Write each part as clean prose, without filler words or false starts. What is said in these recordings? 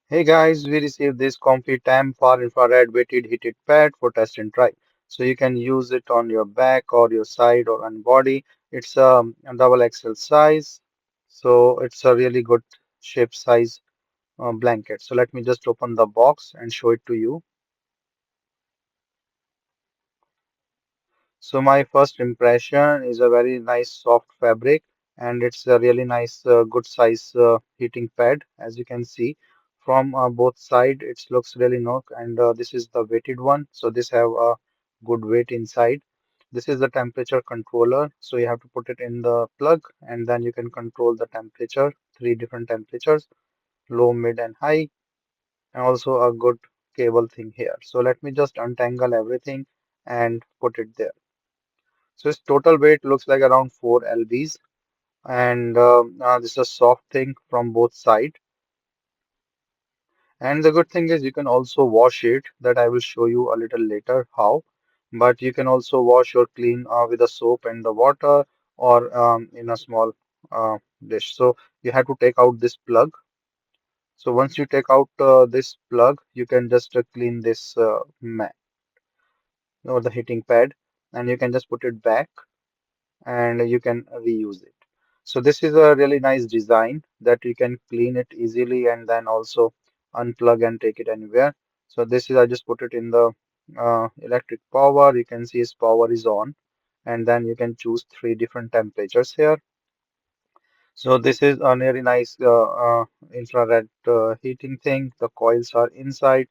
Hey guys, we received this Comfytemp far infrared weighted heated pad for test and try. So you can use it on your back or your side or on body. It's a double XL size, so it's a really good shape size blanket. So let me just open the box and show it to you. So my first impression is a very nice soft fabric, and it's a really nice good size heating pad. As you can see from both side, it looks really nice. And this is the weighted one, so this have a good weight inside. This is the temperature controller, so you have to put it in the plug, and then you can control the temperature, three different temperatures, low, mid, and high, and also a good cable thing here. So let me just untangle everything and put it there. So its total weight looks like around 4 lbs, and this is a soft thing from both sides. And the good thing is you can also wash it. That I will show you a little later how. But you can also wash or clean with the soap and the water or in a small dish. So you have to take out this plug. So once you take out this plug, you can just clean this mat or the heating pad, and you can just put it back and you can reuse it. So this is a really nice design that you can clean it easily and then also unplug and take it anywhere. So this is I just put it in the electric power. You can see its power is on, and then you can choose three different temperatures here. So this is a very nice infrared heating thing. The coils are inside,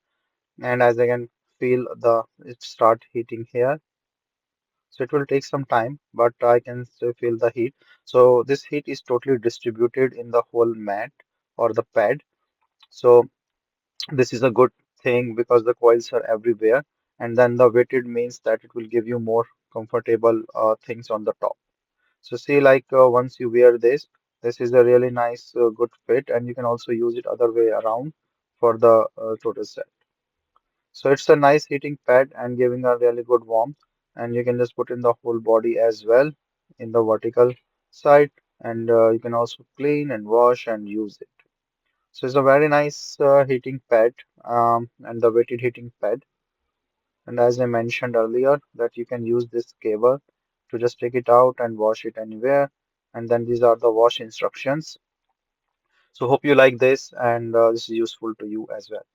and as I can feel it start heating here. So it will take some time, but I can still feel the heat. So this heat is totally distributed in the whole mat or the pad. So this is a good thing because the coils are everywhere. And then the weighted means that it will give you more comfortable things on the top. So see, like once you wear this, this is a really nice, good fit, and you can also use it other way around for the total set. So it's a nice heating pad and giving a really good warmth. And you can just put in the whole body as well in the vertical side. And you can also clean and wash and use it. So it's a very nice heating pad and the weighted heating pad. And as I mentioned earlier, that you can use this cable to just take it out and wash it anywhere. And then these are the wash instructions. So hope you like this and this is useful to you as well.